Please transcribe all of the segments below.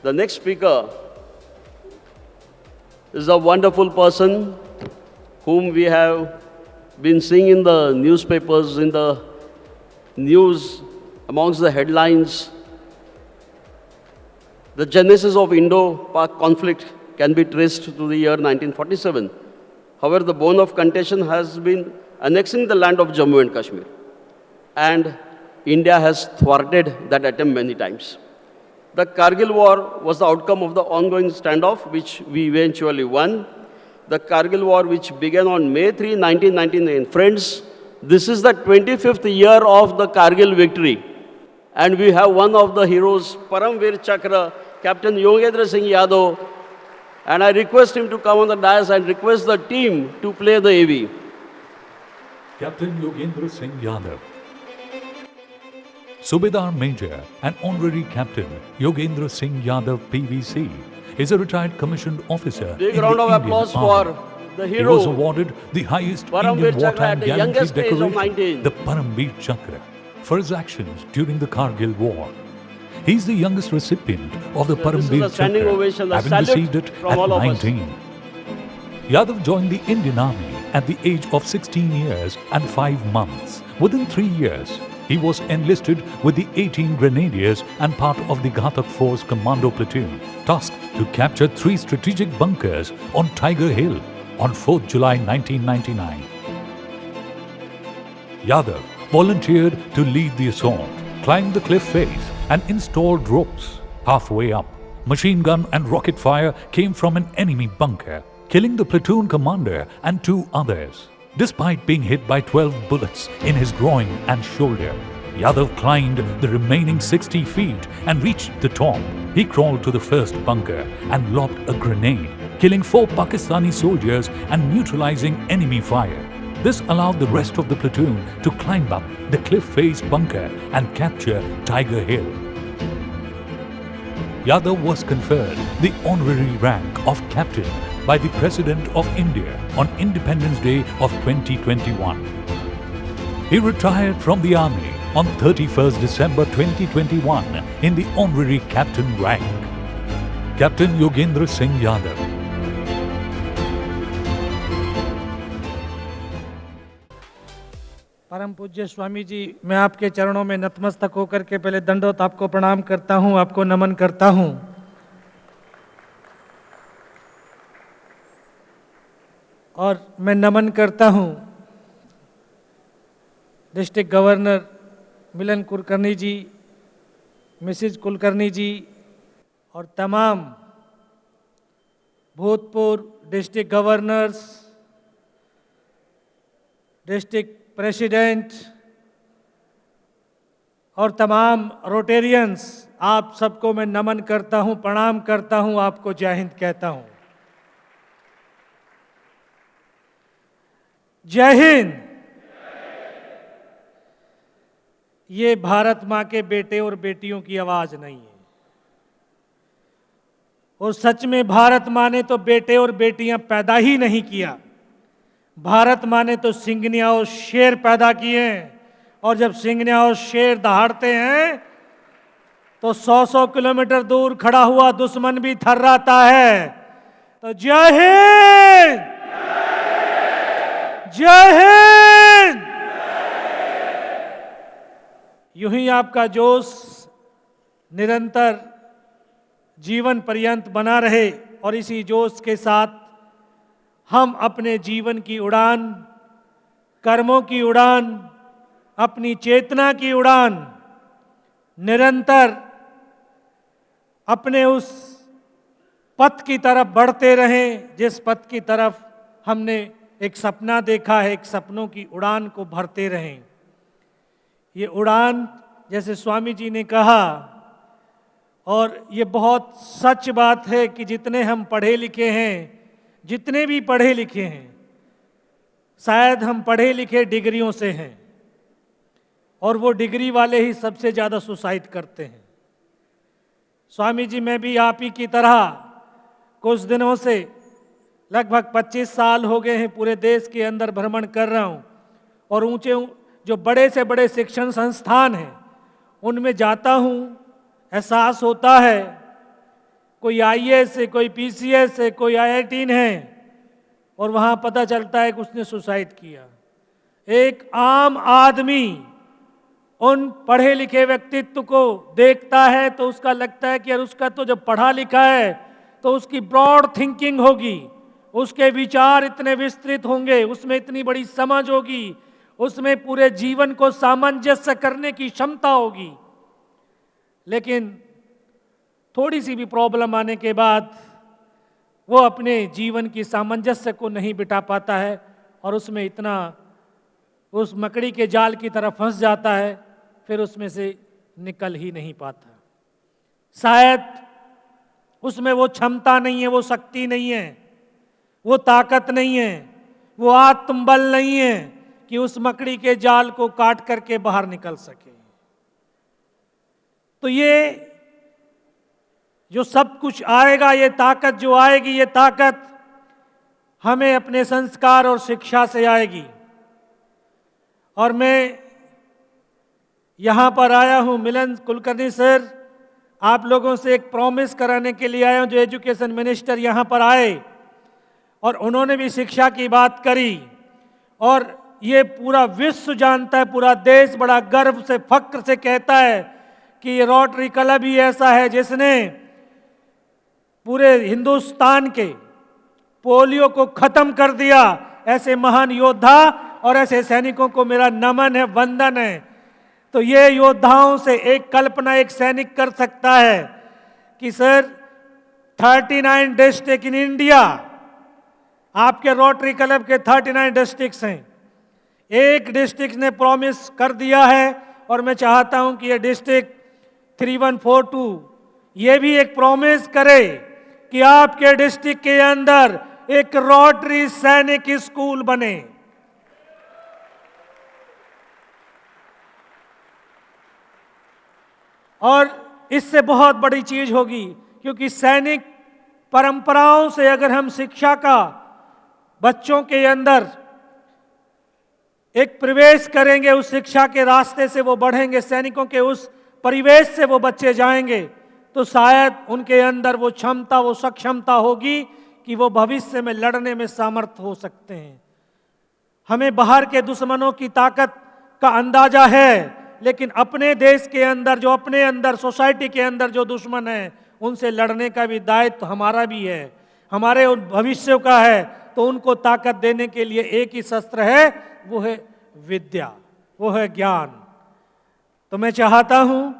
The next speaker is a wonderful person whom we have been seeing in the newspapers, in the news, amongst the headlines. The genesis of Indo-Pak conflict can be traced to the year 1947. However, the bone of contention has been annexing the land of Jammu and Kashmir. And India has thwarted that attempt many times. The Kargil War was the outcome of the ongoing standoff, which we eventually won. The Kargil War, which began on May 3, 1999. Friends, this is the 25th year of the Kargil victory. And we have one of the heroes, Paramveer Chakra, Captain Yogendra Singh Yadav. And I request him to come on the dais and request the team to play the AV. Captain Yogendra Singh Yadav. Subedar Major and Honorary Captain Yogendra Singh Yadav PVC is a retired commissioned officer. Big in round the of Indian applause Army. for the He hero. was awarded the highest Paramveer Indian Chakra wartime at the gallantry youngest age of decoration, 19. the Paramveer Chakra, for his actions during the Kargil War. He is the youngest recipient of the This is Paramveer a standing Chakra, ovation, a having salute received it from at all of us. 19. Yadav joined the Indian Army at the age of 16 years and 5 months. Within 3 years, he was enlisted with the 18 Grenadiers and part of the Ghatak Force Commando Platoon, tasked to capture 3 strategic bunkers on Tiger Hill on 4th July 1999. Yadav volunteered to lead the assault, climbed the cliff face and installed ropes. Halfway up, machine gun and rocket fire came from an enemy bunker, killing the platoon commander and 2 others. Despite being hit by 12 bullets in his groin and shoulder, Yadav climbed the remaining 60 feet and reached the top. He crawled to the first bunker and lobbed a grenade, killing 4 Pakistani soldiers and neutralizing enemy fire. This allowed the rest of the platoon to climb up the cliff face bunker and capture Tiger Hill. Yadav was conferred the honorary rank of captain by the President of India on Independence Day of 2021. He retired from the army on 31st December 2021 in the honorary captain rank. Captain Yogendra Singh Yadav. परम पूज्य स्वामी जी, मैं आपके चरणों में नतमस्तक होकर के पहले दंडवत आपको प्रणाम करता हूं, आपको नमन करता हूं। और मैं नमन करता हूं डिस्ट्रिक्ट गवर्नर मिलन कुलकर्णी जी, मिसेज कुलकर्णी जी और तमाम भूतपूर्व डिस्ट्रिक्ट गवर्नर्स, डिस्ट्रिक्ट प्रेसिडेंट और तमाम रोटेरियंस, आप सबको मैं नमन करता हूं, प्रणाम करता हूं, आपको जय हिंद कहता हूं। जय हिंद। ये भारत मां के बेटे और बेटियों की आवाज नहीं है, और सच में भारत मां ने तो बेटे और बेटियां पैदा ही नहीं किया। भारत मां ने तो सिंगनिया और शेर पैदा किए हैं, और जब सिंगनिया और शेर दहाड़ते हैं तो 100-100 किलोमीटर दूर खड़ा हुआ दुश्मन भी थर्राता है। तो जय हिंद, जय हिंद। यूं ही आपका जोश निरंतर जीवन पर्यंत बना रहे, और इसी जोश के साथ हम अपने जीवन की उड़ान, कर्मों की उड़ान, अपनी चेतना की उड़ान निरंतर अपने उस पथ की तरफ बढ़ते रहें जिस पथ की तरफ हमने एक सपना देखा है। एक सपनों की उड़ान को भरते रहें। ये उड़ान, जैसे स्वामी जी ने कहा, और ये बहुत सच बात है कि जितने हम पढ़े लिखे हैं, जितने भी पढ़े लिखे हैं, शायद हम पढ़े लिखे डिग्रियों से हैं, और वो डिग्री वाले ही सबसे ज़्यादा सुसाइड करते हैं। स्वामी जी, मैं भी आप ही की तरह कुछ दिनों से, लगभग 25 साल हो गए हैं, पूरे देश के अंदर भ्रमण कर रहा हूँ, और ऊंचे जो बड़े से बड़े शिक्षण संस्थान हैं उनमें जाता हूँ। एहसास होता है कोई आईएएस है, कोई पीसीएस है, कोई IIT है, और वहां पता चलता है कि उसने सुसाइड किया। एक आम आदमी उन पढ़े लिखे व्यक्तित्व को देखता है तो उसका लगता है कि यार उसका तो जब पढ़ा लिखा है तो उसकी ब्रॉड थिंकिंग होगी, उसके विचार इतने विस्तृत होंगे, उसमें इतनी बड़ी समझ होगी, उसमें पूरे जीवन को सामंजस्य करने की क्षमता होगी। लेकिन थोड़ी सी भी प्रॉब्लम आने के बाद वो अपने जीवन की सामंजस्य को नहीं बिठा पाता है और उसमें इतना उस मकड़ी के जाल की तरफ फंस जाता है, फिर उसमें से निकल ही नहीं पाता। शायद उसमें वो क्षमता नहीं है, वो शक्ति नहीं है, वो ताकत नहीं है, वो आत्मबल नहीं है कि उस मकड़ी के जाल को काट करके बाहर निकल सके। तो ये जो सब कुछ आएगा, ये ताकत जो आएगी, ये ताकत हमें अपने संस्कार और शिक्षा से आएगी। और मैं यहां पर आया हूं, मिलन कुलकर्णी सर, आप लोगों से एक प्रॉमिस कराने के लिए आया हूं। जो एजुकेशन मिनिस्टर यहां पर आए और उन्होंने भी शिक्षा की बात करी, और ये पूरा विश्व जानता है, पूरा देश बड़ा गर्व से, फक्र से कहता है कि ये रोटरी क्लब ही ऐसा है जिसने पूरे हिंदुस्तान के पोलियो को खत्म कर दिया। ऐसे महान योद्धा और ऐसे सैनिकों को मेरा नमन है, वंदन है। तो ये योद्धाओं से एक कल्पना एक सैनिक कर सकता है कि सर 39 डिस्ट्रिक्ट इन इंडिया, आपके रोटरी क्लब के 39 डिस्ट्रिक्ट्स हैं, एक डिस्ट्रिक्ट ने प्रॉमिस कर दिया है, और मैं चाहता हूं कि ये डिस्ट्रिक्ट 3142 ये भी एक प्रॉमिस करे कि आपके डिस्ट्रिक्ट के अंदर एक रोटरी सैनिक स्कूल बने। और इससे बहुत बड़ी चीज होगी, क्योंकि सैनिक परंपराओं से अगर हम शिक्षा का बच्चों के अंदर एक प्रवेश करेंगे, उस शिक्षा के रास्ते से वो बढ़ेंगे, सैनिकों के उस परिवेश से वो बच्चे जाएंगे, तो शायद उनके अंदर वो क्षमता, वो सक्षमता होगी कि वो भविष्य में लड़ने में समर्थ हो सकते हैं। हमें बाहर के दुश्मनों की ताकत का अंदाजा है, लेकिन अपने देश के अंदर जो अपने अंदर सोसाइटी के अंदर जो दुश्मन है, उनसे लड़ने का भी दायित्व हमारा भी है, हमारे उन भविष्य का है। तो उनको ताकत देने के लिए एक ही शस्त्र है, वो है विद्या, वो है ज्ञान। तो मैं चाहता हूं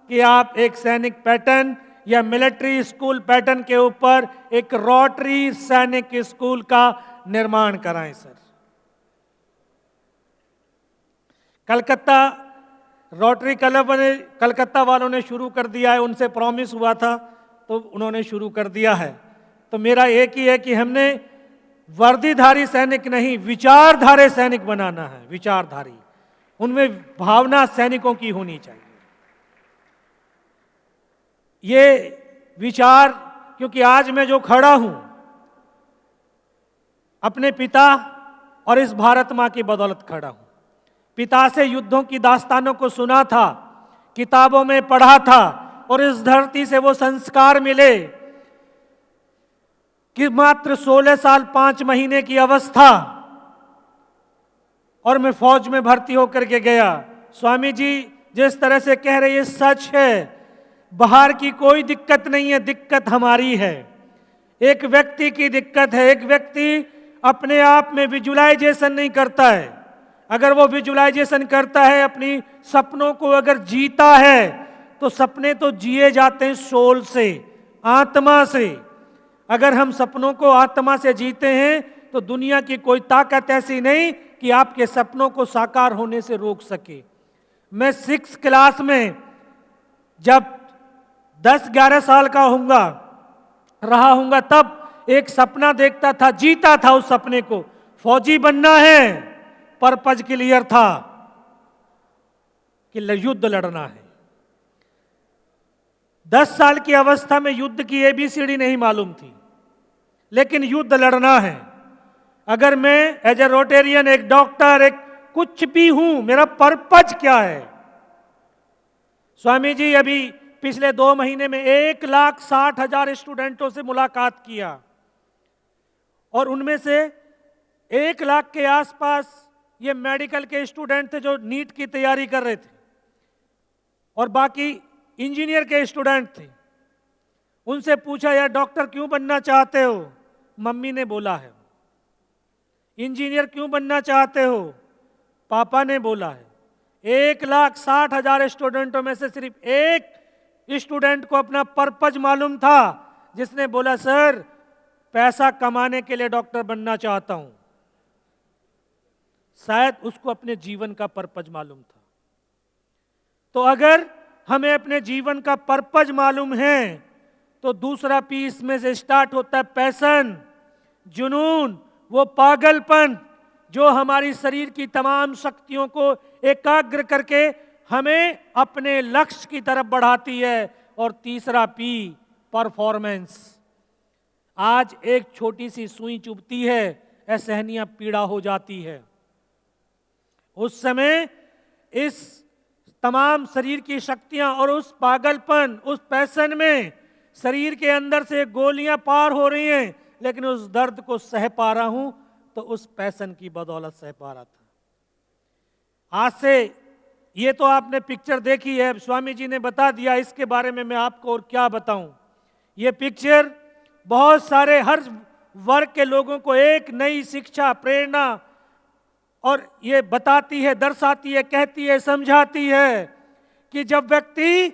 कि आप एक सैनिक पैटर्न या मिलिट्री स्कूल पैटर्न के ऊपर एक रोटरी सैनिक स्कूल का निर्माण कराएं सर। कलकत्ता रोटरी क्लब ने, कलकत्ता वालों ने शुरू कर दिया है, उनसे प्रॉमिस हुआ था तो उन्होंने शुरू कर दिया है। तो मेरा एक ही है कि हमने वर्दीधारी सैनिक नहीं, विचारधारी सैनिक बनाना है। विचारधारी, उनमें भावना सैनिकों की होनी चाहिए। ये विचार, क्योंकि आज मैं जो खड़ा हूं अपने पिता और इस भारत मां की बदौलत खड़ा हूं। पिता से युद्धों की दास्तानों को सुना था, किताबों में पढ़ा था, और इस धरती से वो संस्कार मिले कि मात्र 16 साल 5 महीने की अवस्था, और मैं फौज में भर्ती होकर के गया। स्वामी जी जिस तरह से कह रहे ये सच है, बाहर की कोई दिक्कत नहीं है, दिक्कत हमारी है। एक व्यक्ति की दिक्कत है। एक व्यक्ति अपने आप में विजुलाइजेशन नहीं करता है। अगर वो विजुलाइजेशन करता है, अपनी सपनों को अगर जीता है, तो सपने तो जिए जाते हैं सोल से, आत्मा से। अगर हम सपनों को आत्मा से जीते हैं तो दुनिया की कोई ताकत ऐसी नहीं कि आपके सपनों को साकार होने से रोक सके। मैं 6th क्लास में जब 10-11 साल का रहा हूंगा, तब एक सपना देखता था, जीता था उस सपने को। फौजी बनना है, पर्पज क्लियर था कि युद्ध लड़ना है। 10 साल की अवस्था में युद्ध की ABCD नहीं मालूम थी, लेकिन युद्ध लड़ना है। अगर मैं एज ए रोटेरियन, एक डॉक्टर, एक कुछ भी हूं, मेरा पर्पज क्या है? स्वामी जी अभी पिछले 2 महीने में 1,60,000 स्टूडेंटों से मुलाकात किया और उनमें से 1 लाख के आसपास ये मेडिकल के स्टूडेंट थे जो नीट की तैयारी कर रहे थे और बाकी इंजीनियर के स्टूडेंट थे। उनसे पूछा, यार डॉक्टर क्यों बनना चाहते हो? मम्मी ने बोला है। इंजीनियर क्यों बनना चाहते हो? पापा ने बोला है। 1,60,000 स्टूडेंटों में से सिर्फ एक स्टूडेंट को अपना पर्पज मालूम था, जिसने बोला सर पैसा कमाने के लिए डॉक्टर बनना चाहता हूं। शायद उसको अपने जीवन का पर्पज मालूम था। तो अगर हमें अपने जीवन का पर्पज मालूम है तो दूसरा पी इसमें से स्टार्ट होता है पैशन, जुनून, वो पागलपन जो हमारी शरीर की तमाम शक्तियों को एकाग्र करके हमें अपने लक्ष्य की तरफ बढ़ाती है। और तीसरा पी परफॉर्मेंस। आज एक छोटी सी सुई चुभती है, असहनीय पीड़ा हो जाती है। उस समय इस तमाम शरीर की शक्तियां और उस पागलपन, उस पैशन में शरीर के अंदर से गोलियां पार हो रही हैं, लेकिन उस दर्द को सह पा रहा हूं तो उस पैशन की बदौलत सह पा रहा था। आज से ये तो आपने पिक्चर देखी है, स्वामी जी ने बता दिया, इसके बारे में मैं आपको और क्या बताऊं। ये पिक्चर बहुत सारे हर वर्ग के लोगों को एक नई शिक्षा, प्रेरणा और ये बताती है, दर्शाती है, कहती है, समझाती है कि जब व्यक्ति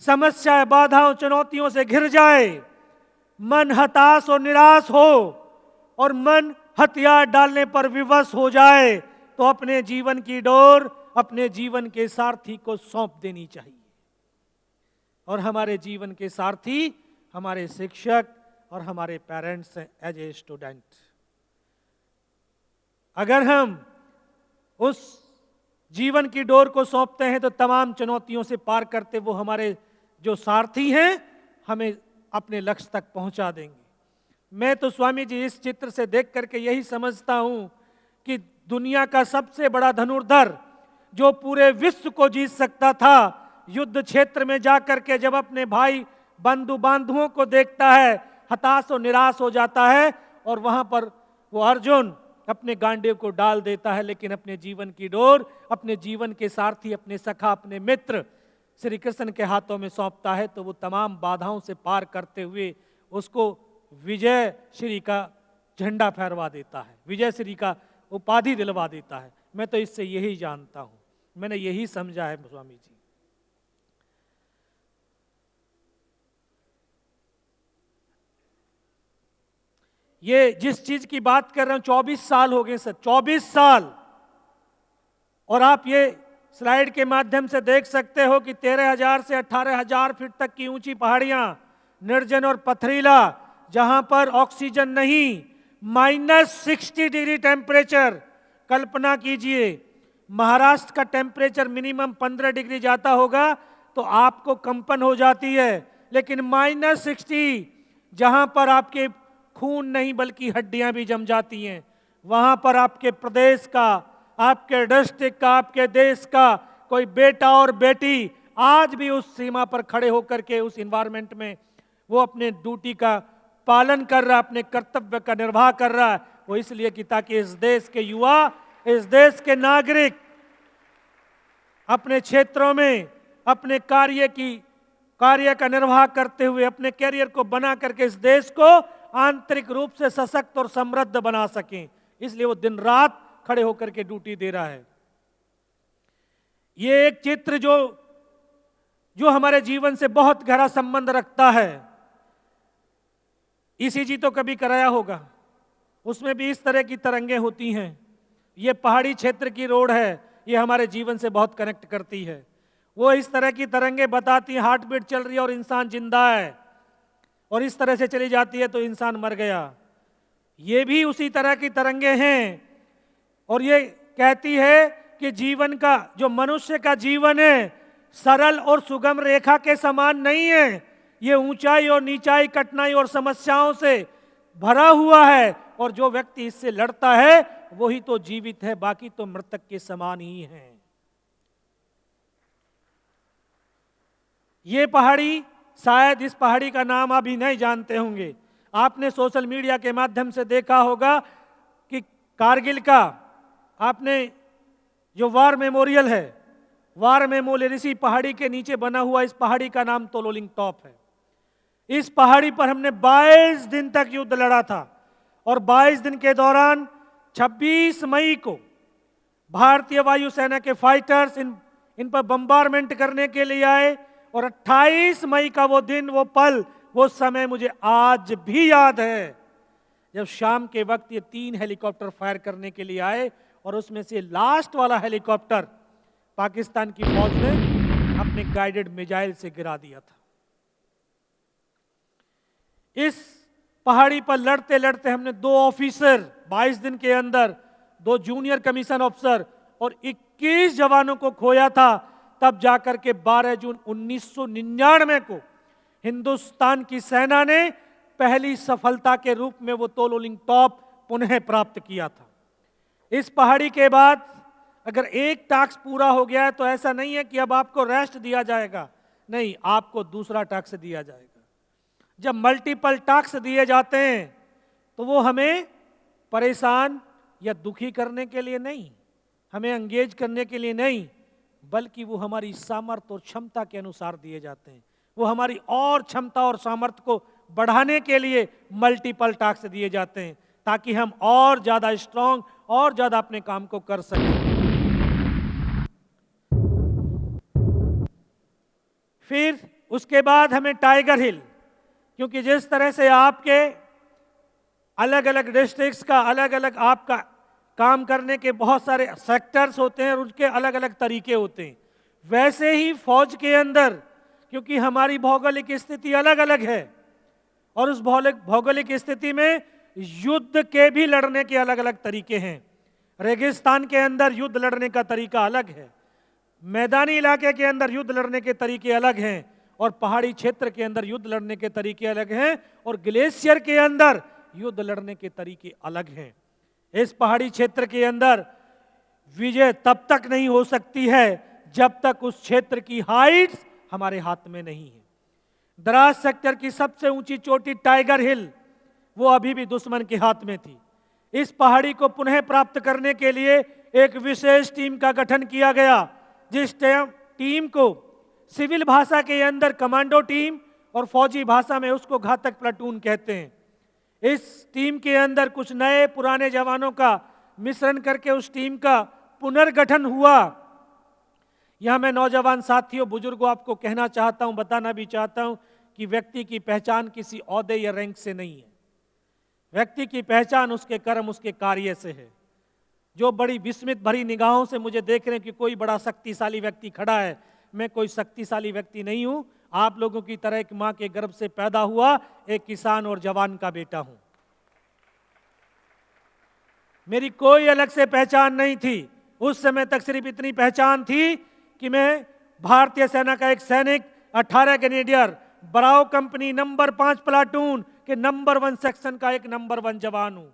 समस्या, बाधाओं, चुनौतियों से घिर जाए, मन हताश और निराश हो और मन हथियार डालने पर विवश हो जाए, तो अपने जीवन की डोर अपने जीवन के सारथी को सौंप देनी चाहिए। और हमारे जीवन के सारथी हमारे शिक्षक और हमारे पेरेंट्स हैं एज ए स्टूडेंट। अगर हम उस जीवन की डोर को सौंपते हैं तो तमाम चुनौतियों से पार करते वो हमारे जो सारथी हैं हमें अपने लक्ष्य तक पहुंचा देंगे। मैं तो स्वामी जी इस चित्र से देख करके यही समझता हूं कि दुनिया का सबसे बड़ा धनुर्धर जो पूरे विश्व को जीत सकता था, युद्ध क्षेत्र में जाकर के जब अपने भाई बंधु बांधुओं को देखता है, हताश और निराश हो जाता है और वहां पर वो अर्जुन अपने गांडे को डाल देता है, लेकिन अपने जीवन की डोर, अपने जीवन के सारथी, अपने सखा, अपने मित्र श्री कृष्ण के हाथों में सौंपता है, तो वो तमाम बाधाओं से पार करते हुए उसको विजय श्री का झंडा फहरवा देता है, विजय श्री का उपाधि दिलवा देता है। मैं तो इससे यही जानता हूं, मैंने यही समझा है स्वामी जी। ये जिस चीज की बात कर रहे हैं 24 साल हो गए सर, 24 साल। और आप ये स्लाइड के माध्यम से देख सकते हो कि 13,000 से 18,000 फीट तक की ऊंची पहाड़ियां, निर्जन और पथरीला, जहां पर ऑक्सीजन नहीं, -60 डिग्री टेम्परेचर। कल्पना कीजिए महाराष्ट्र का टेम्परेचर मिनिमम 15 डिग्री जाता होगा तो आपको कंपन हो जाती है, लेकिन -60 जहां पर आपके खून नहीं बल्कि हड्डियां भी जम जाती हैं, वहां पर आपके प्रदेश का, आपके डिस्ट्रिक्ट का, आपके देश का कोई बेटा और बेटी आज भी उस सीमा पर खड़े होकर के उस इन्वायरमेंट में वो अपने ड्यूटी का पालन कर रहा है, अपने कर्तव्य का निर्वाह कर रहा है। वो इसलिए कि ताकि इस देश के युवा, इस देश के नागरिक अपने क्षेत्रों में अपने कार्य का निर्वाह करते हुए अपने कैरियर को बना करके इस देश को आंतरिक रूप से सशक्त और समृद्ध बना सकें। इसलिए वो दिन रात खड़े होकर के ड्यूटी दे रहा है। ये एक चित्र जो हमारे जीवन से बहुत गहरा संबंध रखता है। ईसीजी तो कभी कराया होगा, उसमें भी इस तरह की तरंगें होती हैं। ये पहाड़ी क्षेत्र की रोड है, ये हमारे जीवन से बहुत कनेक्ट करती है। वो इस तरह की तरंगें बताती हैं, हार्ट बीट चल रही है और इंसान जिंदा है, और इस तरह से चली जाती है तो इंसान मर गया। ये भी उसी तरह की तरंगें हैं, और ये कहती है कि जीवन का, जो मनुष्य का जीवन है, सरल और सुगम रेखा के समान नहीं है। ये ऊंचाई और नीचाई, कठिनाई और समस्याओं से भरा हुआ है, और जो व्यक्ति इससे लड़ता है वही तो जीवित है, बाकी तो मृतक के समान ही हैं। ये पहाड़ी, शायद इस पहाड़ी का नाम अभी नहीं जानते होंगे। आपने सोशल मीडिया के माध्यम से देखा होगा कि कारगिल का आपने जो वार मेमोरियल है, वार मेमोरियल इसी पहाड़ी के नीचे बना हुआ, इस पहाड़ी का नाम तोलोलिंग टॉप है। इस पहाड़ी पर हमने 22 दिन तक युद्ध लड़ा था और 22 दिन के दौरान 26 मई को भारतीय वायुसेना के फाइटर्स इन पर बम्बारमेंट करने के लिए आए और 28 मई का वो दिन, वो पल, वो समय मुझे आज भी याद है, जब शाम के वक्त ये 3 हेलीकॉप्टर फायर करने के लिए आए और उसमें से लास्ट वाला हेलीकॉप्टर पाकिस्तान की फौज ने अपने गाइडेड मिसाइल से गिरा दिया था। इस पहाड़ी पर लड़ते लड़ते हमने 2 ऑफिसर 22 दिन के अंदर, 2 जूनियर कमीशन ऑफिसर और 21 जवानों को खोया था। तब जाकर के 12 जून 1999 को हिंदुस्तान की सेना ने पहली सफलता के रूप में वो तोलोलिंग टॉप पुनः प्राप्त किया था। इस पहाड़ी के बाद अगर एक टास्क पूरा हो गया है तो ऐसा नहीं है कि अब आपको रेस्ट दिया जाएगा, नहीं, आपको दूसरा टास्क दिया जाएगा। जब मल्टीपल टास्क दिए जाते हैं तो वो हमें परेशान या दुखी करने के लिए नहीं, हमें एंगेज करने के लिए नहीं, बल्कि वो हमारी सामर्थ्य और क्षमता के अनुसार दिए जाते हैं। वो हमारी और क्षमता और सामर्थ्य को बढ़ाने के लिए मल्टीपल टास्क दिए जाते हैं, ताकि हम और ज्यादा स्ट्रांग और ज्यादा अपने काम को कर सकें। फिर उसके बाद हमें टाइगर हिल, क्योंकि जिस तरह से आपके अलग अलग डिस्ट्रिक्ट्स का अलग अलग आपका काम करने के बहुत सारे सेक्टर्स होते हैं और उनके अलग अलग तरीके होते हैं, वैसे ही फौज के अंदर, क्योंकि हमारी भौगोलिक स्थिति अलग अलग है और उस भौगोलिक स्थिति में युद्ध के भी लड़ने के अलग अलग तरीके हैं। रेगिस्तान के अंदर युद्ध लड़ने का तरीका अलग है, मैदानी इलाके के अंदर युद्ध लड़ने के तरीके अलग हैं और पहाड़ी क्षेत्र के अंदर युद्ध लड़ने के तरीके अलग हैं और ग्लेशियर के अंदर युद्ध लड़ने के तरीके अलग हैं। इस पहाड़ी क्षेत्र के अंदर विजय तब तक नहीं हो सकती है जब तक उस क्षेत्र की हाइट्स हमारे हाथ में नहीं है। द्रास सेक्टर की सबसे ऊंची चोटी टाइगर हिल, वो अभी भी दुश्मन के हाथ में थी। इस पहाड़ी को पुनः प्राप्त करने के लिए एक विशेष टीम का गठन किया गया, जिस टीम को सिविल भाषा के अंदर कमांडो टीम और फौजी भाषा में उसको घातक प्लाटून कहते हैं। इस टीम के अंदर कुछ नए पुराने जवानों का मिश्रण करके उस टीम का पुनर्गठन हुआ। यहां मैं नौजवान साथियों, बुजुर्गों, आपको कहना चाहता हूं, बताना भी चाहता हूं कि व्यक्ति की पहचान किसी ओहदे या रैंक से नहीं है। व्यक्ति की पहचान उसके कर्म, उसके कार्य से है। जो बड़ी विस्मित भरी निगाहों से मुझे देख रहे हैं कि कोई बड़ा शक्तिशाली व्यक्ति खड़ा है, मैं कोई शक्तिशाली व्यक्ति नहीं हूं। आप लोगों की तरह एक मां के गर्भ से पैदा हुआ एक किसान और जवान का बेटा हूं। मेरी कोई अलग से पहचान नहीं थी। उस समय तक सिर्फ इतनी पहचान थी कि मैं भारतीय सेना का एक सैनिक, 18 ग्रेनेडियर, बराव कंपनी नंबर 5 प्लाटून के नंबर 1 सेक्शन का एक नंबर 1 जवान हूं।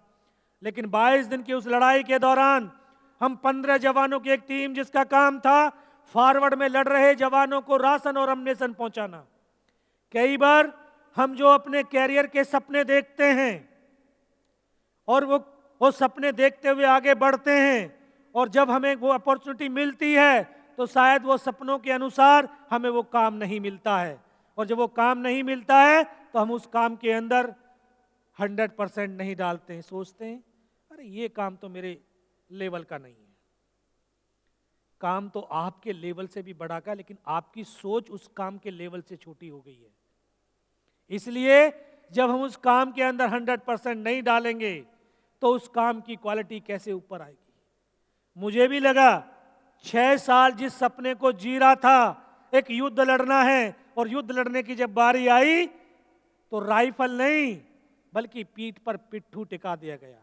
लेकिन 22 दिन की उस लड़ाई के दौरान हम 15 जवानों की एक टीम, जिसका काम था फॉरवर्ड में लड़ रहे जवानों को राशन और अम्नेशन पहुंचाना। कई बार हम जो अपने कैरियर के सपने देखते हैं और वो सपने देखते हुए आगे बढ़ते हैं और जब हमें वो अपॉर्चुनिटी मिलती है तो शायद वो सपनों के अनुसार हमें वो काम नहीं मिलता है, और जब वो काम नहीं मिलता है तो हम उस काम के अंदर 100% नहीं डालते हैं। सोचते हैं अरे ये काम तो मेरे लेवल का नहीं है। काम तो आपके लेवल से भी बड़ा का, लेकिन आपकी सोच उस काम के लेवल से छोटी हो गई है। इसलिए जब हम उस काम के अंदर 100% नहीं डालेंगे तो उस काम की क्वालिटी कैसे ऊपर आएगी। मुझे भी लगा 6 साल जिस सपने को जी रहा था, एक युद्ध लड़ना है, और युद्ध लड़ने की जब बारी आई तो राइफल नहीं बल्कि पीठ पर पिट्ठू टिका दिया गया,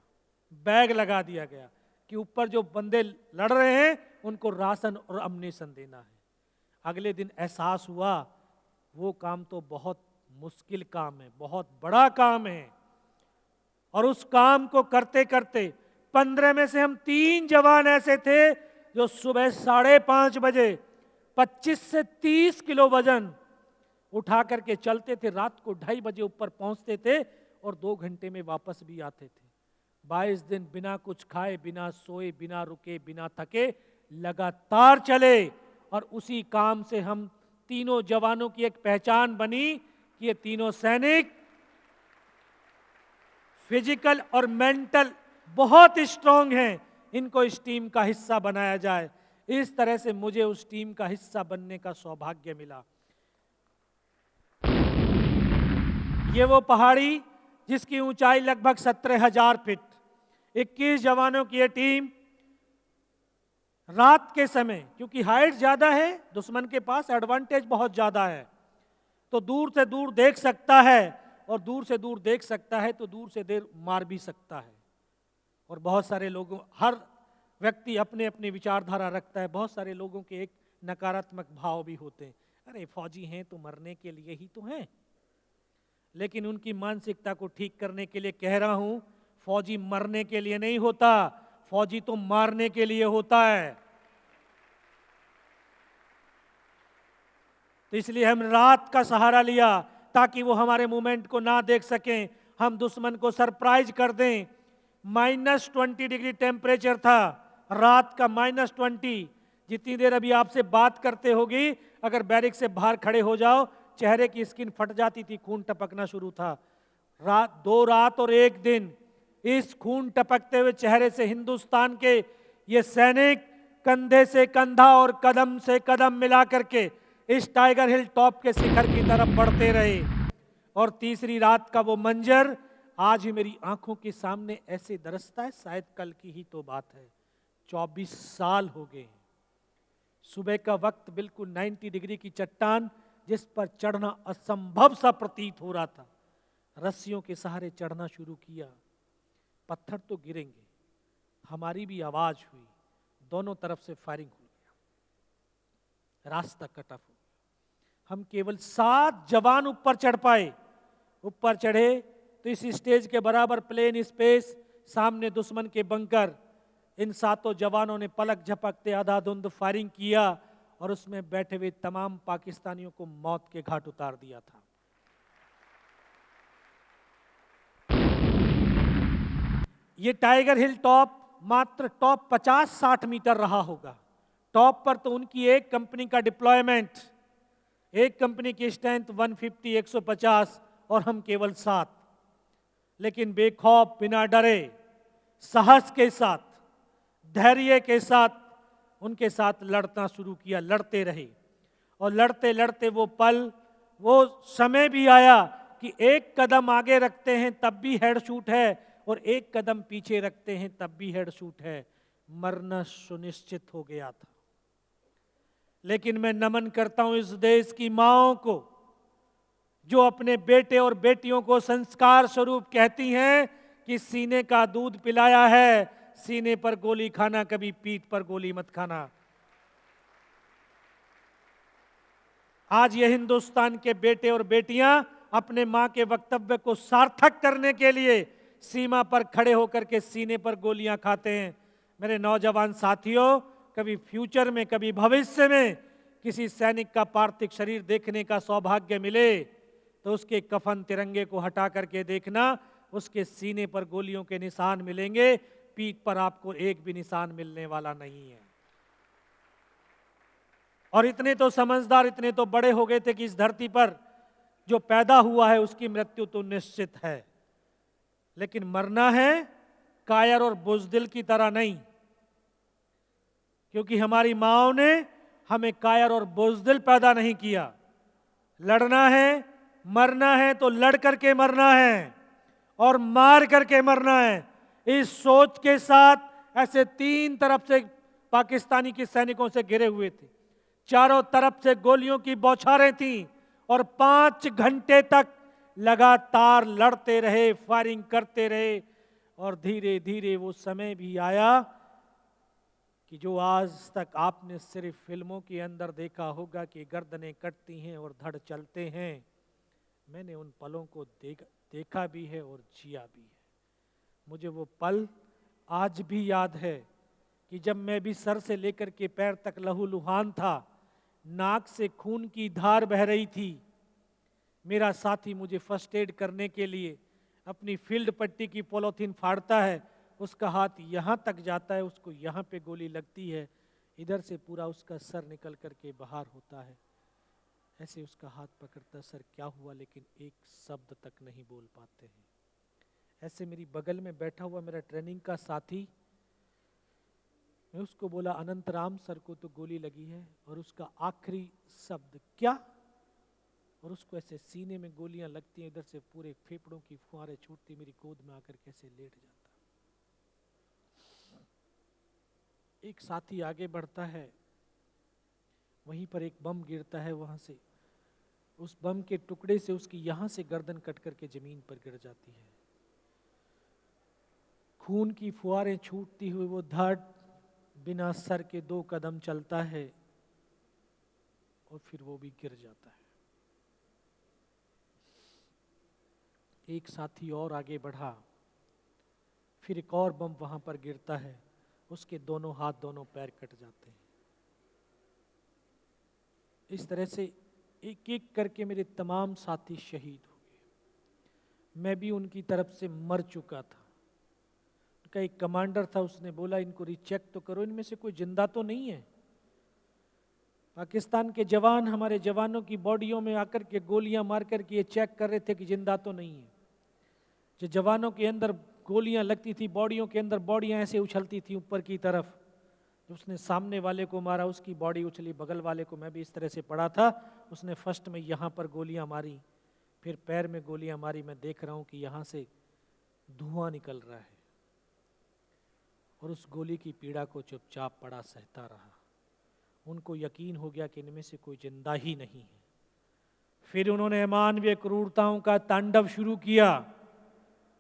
बैग लगा दिया गया कि ऊपर जो बंदे लड़ रहे हैं उनको राशन और अम्नेशन देना है। अगले दिन एहसास हुआ वो काम तो बहुत मुश्किल काम है, बहुत बड़ा काम है। और उस काम को करते करते 15 में से हम 3 जवान ऐसे थे जो सुबह 5:30 बजे 25 से 30 किलो वजन उठा करके चलते थे, रात को 2:30 बजे ऊपर पहुंचते थे और 2 घंटे में वापस भी आते थे। 22 दिन बिना कुछ खाए, बिना सोए, बिना रुके, बिना थके लगातार चले। और उसी काम से हम तीनों जवानों की एक पहचान बनी कि ये तीनों सैनिक फिजिकल और मेंटल बहुत स्ट्रांग हैं, इनको इस टीम का हिस्सा बनाया जाए। इस तरह से मुझे उस टीम का हिस्सा बनने का सौभाग्य मिला। ये वो पहाड़ी जिसकी ऊंचाई लगभग 17,000 फीट, 21 जवानों की ये टीम रात के समय, क्योंकि हाइट ज्यादा है, दुश्मन के पास एडवांटेज बहुत ज्यादा है, तो दूर से दूर देख सकता है, और दूर से दूर देख सकता है तो दूर से देर मार भी सकता है। और बहुत सारे लोगों, हर व्यक्ति अपने अपने विचारधारा रखता है, बहुत सारे लोगों के एक नकारात्मक भाव भी होते हैं, अरे फौजी हैं तो मरने के लिए ही तो हैं। लेकिन उनकी मानसिकता को ठीक करने के लिए कह रहा हूं, फौजी मरने के लिए नहीं होता, फौजी तो मारने के लिए होता है। तो इसलिए हम रात का सहारा लिया ताकि वो हमारे मूवमेंट को ना देख सकें, हम दुश्मन को सरप्राइज कर दें। -20 डिग्री टेम्परेचर था रात का, -20। जितनी देर अभी आपसे बात करते होगी, अगर बैरिक से बाहर खड़े हो जाओ, चेहरे की स्किन फट जाती थी, खून टपकना शुरू था। 2 रात और 1 दिन इस खून टपकते हुए चेहरे से हिंदुस्तान के ये सैनिक कंधे से कंधा और कदम से कदम मिला करके इस टाइगर हिल टॉप के शिखर की तरफ बढ़ते रहे। और तीसरी रात का वो मंजर आज ही मेरी आंखों के सामने ऐसे दरसता है, शायद कल की ही तो बात है। 24 साल हो गए। सुबह का वक्त बिल्कुल 90 डिग्री की चट्टान जिस पर चढ़ना असंभव सा प्रतीत हो रहा था, रस्सियों के सहारे चढ़ना शुरू किया। पत्थर तो गिरेंगे, हमारी भी आवाज हुई, दोनों तरफ से फायरिंग हो गया, रास्ता कट ऑफ हो गया। हम केवल 7 जवान ऊपर चढ़ पाए। ऊपर चढ़े तो इस स्टेज के बराबर प्लेन स्पेस, सामने दुश्मन के बंकर। इन 7 जवानों ने पलक झपकते आधाधुंध फायरिंग किया और उसमें बैठे हुए तमाम पाकिस्तानियों को मौत के घाट उतार दिया था। ये टाइगर हिल टॉप मात्र टॉप 50-60 मीटर रहा होगा। टॉप पर तो उनकी एक कंपनी का डिप्लॉयमेंट, एक कंपनी की स्ट्रेंथ 150, 150 और हम केवल 7। लेकिन बेखौफ, बिना डरे, साहस के साथ, धैर्य के साथ उनके साथ लड़ना शुरू किया। लड़ते रहे और लड़ते लड़ते वो पल, वो समय भी आया कि एक कदम आगे रखते हैं तब भी हेड शूट है और एक कदम पीछे रखते हैं तब भी हेड शूट है। मरना सुनिश्चित हो गया था। लेकिन मैं नमन करता हूं इस देश की माओं को जो अपने बेटे और बेटियों को संस्कार स्वरूप कहती हैं कि सीने का दूध पिलाया है, सीने पर गोली खाना, कभी पीठ पर गोली मत खाना। आज ये हिंदुस्तान के बेटे और बेटियां अपने मां के वक्तव्य को सार्थक करने के लिए सीमा पर खड़े होकर के सीने पर गोलियां खाते हैं। मेरे नौजवान साथियों, कभी फ्यूचर में, कभी भविष्य में किसी सैनिक का पार्थिव शरीर देखने का सौभाग्य मिले तो उसके कफन तिरंगे को हटा करके देखना, उसके सीने पर गोलियों के निशान मिलेंगे, पीठ पर आपको एक भी निशान मिलने वाला नहीं है। और इतने तो समझदार, इतने तो बड़े हो गए थे कि इस धरती पर जो पैदा हुआ है उसकी मृत्यु तो निश्चित है, लेकिन मरना है कायर और बुज़दिल की तरह नहीं, क्योंकि हमारी माओं ने हमें कायर और बुज़दिल पैदा नहीं किया। लड़ना है, मरना है तो लड़ करके मरना है और मार करके मरना है। इस सोच के साथ ऐसे 3 तरफ से पाकिस्तानी के सैनिकों से घिरे हुए थे, चारों तरफ से गोलियों की बौछारें थीं और 5 घंटे तक लगातार लड़ते रहे, फायरिंग करते रहे। और धीरे धीरे वो समय भी आया कि जो आज तक आपने सिर्फ फिल्मों के अंदर देखा होगा कि गर्दनें कटती हैं और धड़ चलते हैं, मैंने उन पलों को देखा भी है और जिया भी है। मुझे वो पल आज भी याद है कि जब मैं भी सर से लेकर के पैर तक लहूलुहान था, नाक से खून की धार बह रही थी, मेरा साथी मुझे फर्स्ट एड करने के लिए अपनी फील्ड पट्टी की पॉलीथीन फाड़ता है, उसका हाथ यहाँ तक जाता है, उसको यहाँ पे गोली लगती है, इधर से पूरा उसका सर निकल करके बाहर होता है। ऐसे उसका हाथ पकड़ता, सर क्या हुआ, लेकिन एक शब्द तक नहीं बोल पाते हैं। ऐसे मेरी बगल में बैठा हुआ मेरा ट्रेनिंग का साथी, मैं उसको बोला अनंतराम सर को तो गोली लगी है, और उसका आखिरी शब्द क्या, और उसको ऐसे सीने में गोलियां लगती हैं, इधर से पूरे फेफड़ों की फुहारें छूटती, मेरी गोद में आकर कैसे लेट जाता। एक साथी आगे बढ़ता है, वहीं पर एक बम गिरता है, वहां से उस बम के टुकड़े से उसकी यहां से गर्दन कट करके जमीन पर गिर जाती है। खून की फुहारें छूटती हुई वो धड़ बिना सर के 2 कदम चलता है और फिर वो भी गिर जाता है। एक साथी और आगे बढ़ा, फिर एक और बम वहां पर गिरता है, उसके दोनों हाथ दोनों पैर कट जाते हैं। इस तरह से एक एक करके मेरे तमाम साथी शहीद हो गए। मैं भी उनकी तरफ से मर चुका था। उनका एक कमांडर था, उसने बोला इनको रिचेक तो करो, इनमें से कोई जिंदा तो नहीं है। पाकिस्तान के जवान हमारे जवानों की बॉडियों में आकर के गोलियां मार कर के ये चेक कर रहे थे कि जिंदा तो नहीं है। जो जवानों के अंदर गोलियां लगती थी, बॉडियों के अंदर बॉडियां ऐसे उछलती थी ऊपर की तरफ। उसने सामने वाले को मारा, उसकी बॉडी उछली, बगल वाले को, मैं भी इस तरह से पड़ा था, उसने फर्स्ट में यहाँ पर गोलियां मारी, फिर पैर में गोलियां मारी। मैं देख रहा हूँ कि यहाँ से धुआं निकल रहा है, और उस गोली की पीड़ा को चुपचाप पड़ा सहता रहा। उनको यकीन हो गया कि इनमें से कोई जिंदा ही नहीं है। फिर उन्होंने अमानवीय क्रूरताओं का तांडव शुरू किया।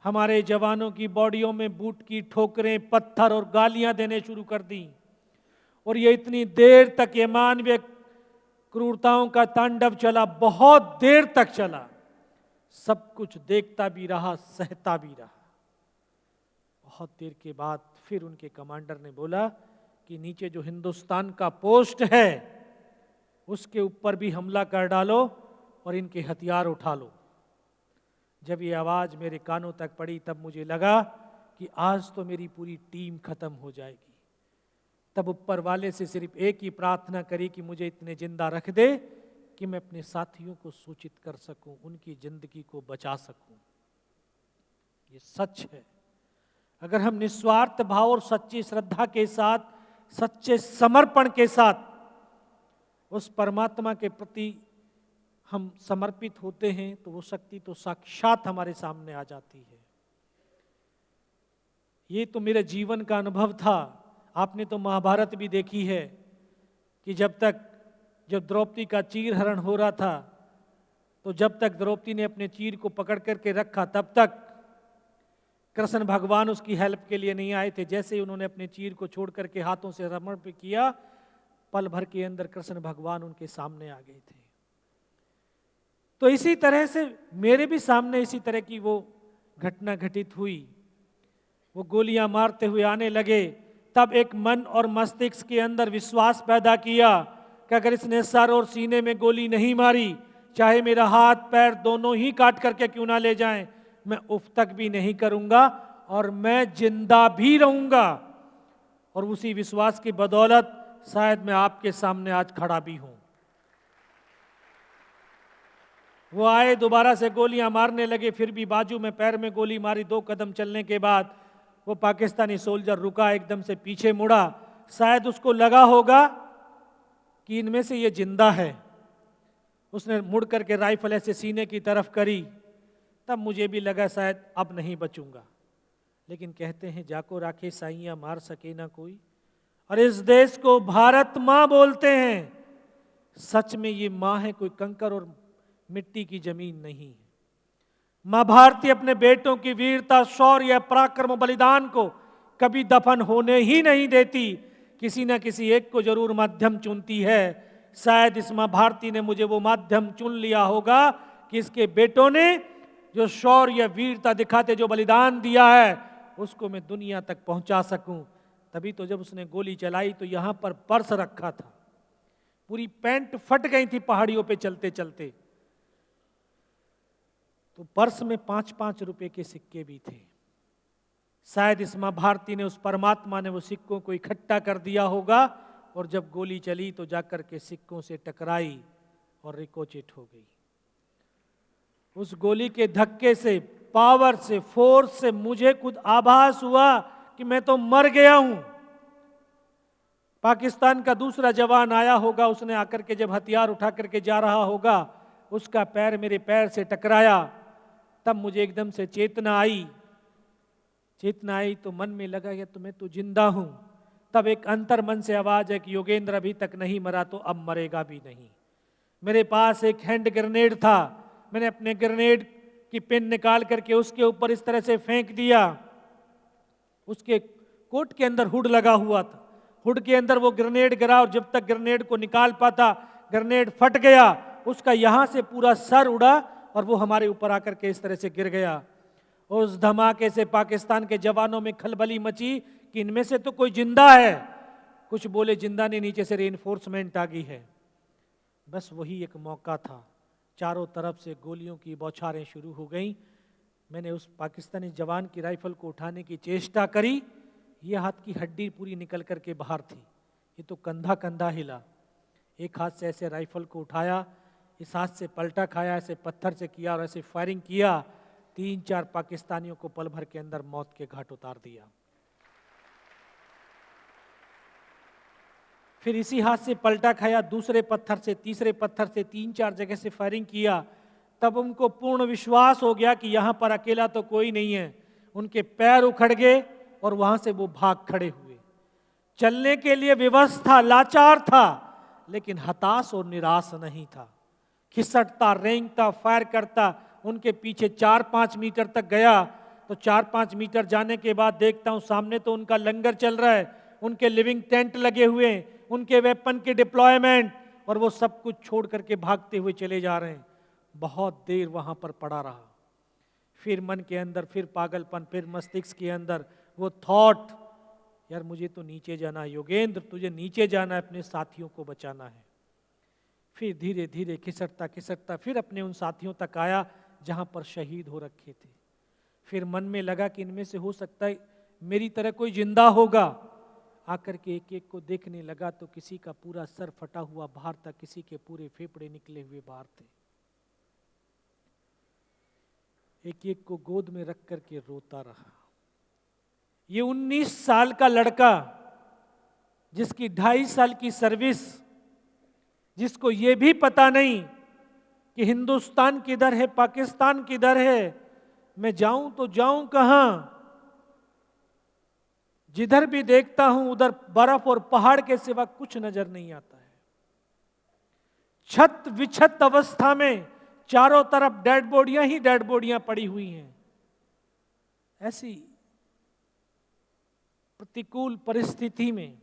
हमारे जवानों की बॉडियों में बूट की ठोकरें, पत्थर और गालियां देने शुरू कर दी, और ये इतनी देर तक ये मानवीय क्रूरताओं का तांडव चला, बहुत देर तक चला। सब कुछ देखता भी रहा, सहता भी रहा। बहुत देर के बाद फिर उनके कमांडर ने बोला कि नीचे जो हिंदुस्तान का पोस्ट है उसके ऊपर भी हमला कर डालो और इनके हथियार उठा लो। जब ये आवाज मेरे कानों तक पड़ी तब मुझे लगा कि आज तो मेरी पूरी टीम खत्म हो जाएगी। तब ऊपर वाले से सिर्फ एक ही प्रार्थना करी कि मुझे इतने जिंदा रख दे कि मैं अपने साथियों को सूचित कर सकूं, उनकी जिंदगी को बचा सकूं। ये सच है। अगर हम निस्वार्थ भाव और सच्ची श्रद्धा के साथ, सच्चे समर्पण के साथ उस परमात्मा के प्रति हम समर्पित होते हैं तो वो शक्ति तो साक्षात हमारे सामने आ जाती है। ये तो मेरे जीवन का अनुभव था। आपने तो महाभारत भी देखी है कि जब द्रौपदी का चीर हरण हो रहा था, तो जब तक द्रौपदी ने अपने चीर को पकड़ करके रखा तब तक कृष्ण भगवान उसकी हेल्प के लिए नहीं आए थे। जैसे ही उन्होंने अपने चीर को छोड़ करके हाथों से रमण पे किया, पल भर के अंदर कृष्ण भगवान उनके सामने आ गए थे। तो इसी तरह से मेरे भी सामने इसी तरह की वो घटना घटित हुई। वो गोलियां मारते हुए आने लगे, तब एक मन और मस्तिष्क के अंदर विश्वास पैदा किया कि अगर इसने सर और सीने में गोली नहीं मारी, चाहे मेरा हाथ पैर दोनों ही काट करके क्यों ना ले जाएं, मैं उफ तक भी नहीं करूंगा और मैं जिंदा भी रहूंगा। और उसी विश्वास की बदौलत शायद मैं आपके सामने आज खड़ा भी हूं। वो आए, दोबारा से गोलियां मारने लगे, फिर भी बाजू में पैर में गोली मारी। 2 कदम चलने के बाद वो पाकिस्तानी सोल्जर रुका, एकदम से पीछे मुड़ा। शायद उसको लगा होगा कि इनमें से ये जिंदा है। उसने मुड़ करके राइफल ऐसे सीने की तरफ करी, तब मुझे भी लगा शायद अब नहीं बचूंगा। लेकिन कहते हैं जाको राखे साइयां मार सके ना कोई, और इस देश को भारत माँ बोलते हैं। सच में ये माँ है, कोई कंकर और मिट्टी की जमीन नहीं है। माँ भारती अपने बेटों की वीरता, शौर्य, पराक्रम, बलिदान को कभी दफन होने ही नहीं देती। किसी न किसी एक को जरूर माध्यम चुनती है। शायद इस माँ भारती ने मुझे वो माध्यम चुन लिया होगा कि इसके बेटों ने जो शौर्य, वीरता दिखाते, जो बलिदान दिया है, उसको मैं दुनिया तक पहुंचा सकूं। तभी तो जब उसने गोली चलाई तो यहां पर पर्स रखा था, पूरी पैंट फट गई थी पहाड़ियों पे चलते चलते। तो पर्स में 5-5 रुपए के सिक्के भी थे। शायद इस मां भारती ने, उस परमात्मा ने वो सिक्कों को इकट्ठा कर दिया होगा, और जब गोली चली तो जाकर के सिक्कों से टकराई और रिकोचिट हो गई। उस गोली के धक्के से, पावर से, फोर्स से मुझे खुद आभास हुआ कि मैं तो मर गया हूं। पाकिस्तान का दूसरा जवान आया होगा, उसने आकर के जब हथियार उठा करके जा रहा होगा, उसका पैर मेरे पैर से टकराया, तब मुझे एकदम से चेतना आई तो मन में लगा कि तो मैं तो जिंदा हूं। तब एक अंतर मन से आवाज है कि योगेंद्र अभी तक नहीं मरा तो अब मरेगा भी नहीं। मेरे पास एक हैंड ग्रेनेड था, मैंने अपने ग्रेनेड की पिन निकाल करके उसके ऊपर इस तरह से फेंक दिया। उसके कोट के अंदर हुड लगा हुआ था, हुड के अंदर वो ग्रेनेड गिरा, और जब तक ग्रेनेड को निकाल पाता ग्रेनेड फट गया, उसका यहां से पूरा सर उड़ा और वो हमारे ऊपर आकर के इस तरह से गिर गया। उस धमाके से पाकिस्तान के जवानों में खलबली मची कि इनमें से तो कोई जिंदा है। कुछ बोले जिंदा नहीं, नीचे से रेनफोर्समेंट आ गई है। बस वही एक मौका था, चारों तरफ से गोलियों की बौछारें शुरू हो गईं। मैंने उस पाकिस्तानी जवान की राइफल को उठाने की चेष्टा करी, ये हाथ की हड्डी पूरी निकल करके बाहर थी, ये तो कंधा कंधा हिला। एक हाथ से ऐसे राइफल को उठाया, इस हाथ से पलटा खाया, ऐसे पत्थर से किया और ऐसे फायरिंग किया। 3-4 पाकिस्तानियों को पल भर के अंदर मौत के घाट उतार दिया। फिर इसी हाथ से पलटा खाया, दूसरे पत्थर से, तीसरे पत्थर से, 3-4 जगह से फायरिंग किया। तब उनको पूर्ण विश्वास हो गया कि यहां पर अकेला तो कोई नहीं है। उनके पैर उखड़ गए और वहां से वो भाग खड़े हुए। चलने के लिए विवश था, लाचार था, लेकिन हताश और निराश नहीं था। खिसकता, रेंगता, फायर करता उनके पीछे 4-5 मीटर तक गया। तो 4-5 मीटर जाने के बाद देखता हूं सामने तो उनका लंगर चल रहा है, उनके लिविंग टेंट लगे हुए, उनके वेपन के डिप्लॉयमेंट, और वो सब कुछ छोड़ करके भागते हुए चले जा रहे हैं। बहुत देर वहां पर पड़ा रहा। फिर मन के अंदर फिर पागलपन, फिर मस्तिष्क के अंदर वो थॉट, यार मुझे तो नीचे जाना है योगेंद्र, तुझे नीचे जाना है, अपने साथियों को बचाना है। फिर धीरे धीरे खिसकता खिसकता फिर अपने उन साथियों तक आया जहां पर शहीद हो रखे थे। फिर मन में लगा कि इनमें से हो सकता है मेरी तरह कोई जिंदा होगा। आकर के एक एक को देखने लगा तो किसी का पूरा सर फटा हुआ बाहर था, किसी के पूरे फेफड़े निकले हुए बाहर थे। एक एक को गोद में रख करके रोता रहा। ये 19 साल का लड़का जिसकी 2.5 साल की सर्विस, जिसको ये भी पता नहीं कि हिंदुस्तान किधर है, पाकिस्तान किधर है, मैं जाऊं तो जाऊं कहां। जिधर भी देखता हूं उधर बर्फ और पहाड़ के सिवा कुछ नजर नहीं आता है। छत विछत अवस्था में चारों तरफ डेड बॉडियां ही डेड बॉडियां पड़ी हुई हैं। ऐसी प्रतिकूल परिस्थिति में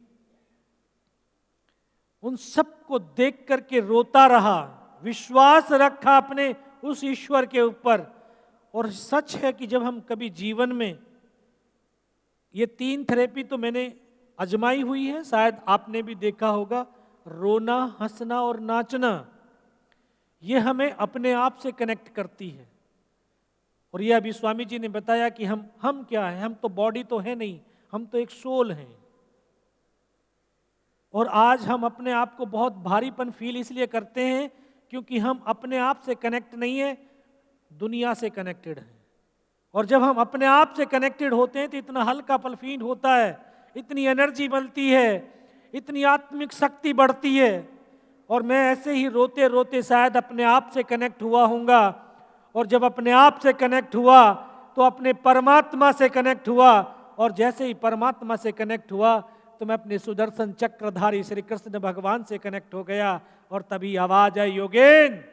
उन सबको देख करके रोता रहा, विश्वास रखा अपने उस ईश्वर के ऊपर। और सच है कि जब हम कभी जीवन में, ये 3 थेरेपी तो मैंने आजमाई हुई है, शायद आपने भी देखा होगा, रोना, हंसना और नाचना, ये हमें अपने आप से कनेक्ट करती है। और ये अभी स्वामी जी ने बताया कि हम क्या है, हम तो बॉडी तो है नहीं, हम तो एक सोल हैं। और आज हम अपने आप को बहुत भारीपन फील इसलिए करते हैं क्योंकि हम अपने आप से कनेक्ट नहीं है, दुनिया से कनेक्टेड हैं। और जब हम अपने आप से कनेक्टेड होते हैं तो इतना हल्का पल फील होता है, इतनी एनर्जी मिलती है, इतनी आत्मिक शक्ति बढ़ती है। और मैं ऐसे ही रोते रोते शायद अपने आप से कनेक्ट हुआ हूँगा। और जब अपने आप से कनेक्ट हुआ तो अपने परमात्मा से कनेक्ट हुआ। और जैसे ही परमात्मा से कनेक्ट हुआ तो मैं अपने सुदर्शन चक्रधारी श्री कृष्ण भगवान से कनेक्ट हो गया। और तभी आवाज आई, योगेन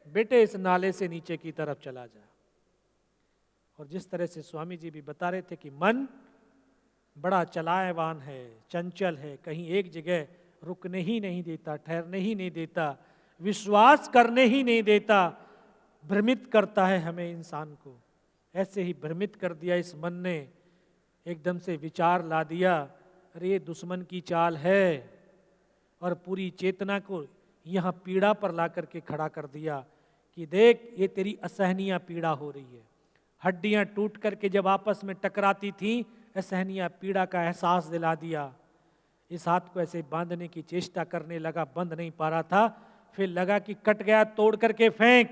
बेटे इस नाले से नीचे की तरफ चला जा। और जिस तरह से स्वामी जी भी बता रहे थे कि मन बड़ा चलायवान है, चंचल है, कहीं एक जगह रुकने ही नहीं देता, ठहरने ही नहीं देता, विश्वास करने ही नहीं देता, भ्रमित करता है हमें इंसान को। ऐसे ही भ्रमित कर दिया इस मन ने, एकदम से विचार ला दिया, अरे ये दुश्मन की चाल है, और पूरी चेतना को यहाँ पीड़ा पर ला करके खड़ा कर दिया कि देख ये तेरी असहनीय पीड़ा हो रही है। हड्डियां टूट करके जब आपस में टकराती थीं, असहनीय पीड़ा का एहसास दिला दिया। इस हाथ को ऐसे बांधने की चेष्टा करने लगा, बंध नहीं पा रहा था। फिर लगा कि कट गया, तोड़ करके फेंक।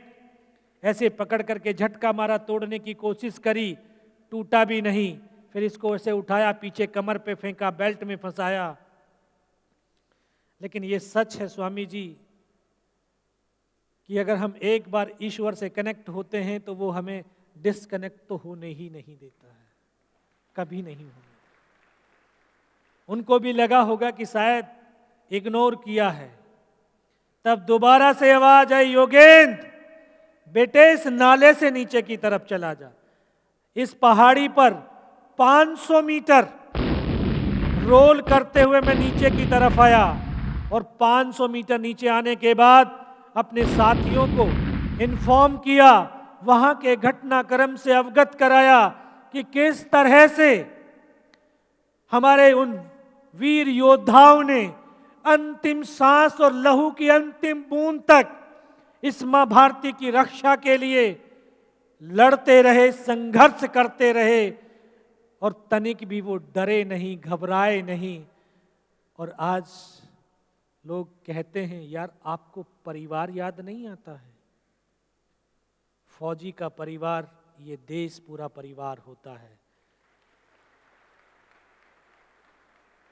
ऐसे पकड़ करके झटका मारा, तोड़ने की कोशिश करी, टूटा भी नहीं। फिर इसको ऐसे उठाया, पीछे कमर पे फेंका, बेल्ट में फंसाया। लेकिन ये सच है स्वामी जी कि अगर हम एक बार ईश्वर से कनेक्ट होते हैं तो वो हमें डिस्कनेक्ट तो होने ही नहीं देता है, कभी नहीं होने देता। उनको भी लगा होगा कि शायद इग्नोर किया है। तब दोबारा से आवाज आई, योगेंद्र बेटे इस नाले से नीचे की तरफ चला जा। इस पहाड़ी पर 500 मीटर रोल करते हुए मैं नीचे की तरफ आया और 500 मीटर नीचे आने के बाद अपने साथियों को इन्फॉर्म किया, वहां के घटनाक्रम से अवगत कराया कि किस तरह से हमारे उन वीर योद्धाओं ने अंतिम सांस और लहू की अंतिम बूंद तक इस मां भारती की रक्षा के लिए लड़ते रहे, संघर्ष करते रहे और तनिक भी वो डरे नहीं, घबराए नहीं। और आज लोग कहते हैं, यार आपको परिवार याद नहीं आता है? फौजी का परिवार ये देश पूरा परिवार होता है,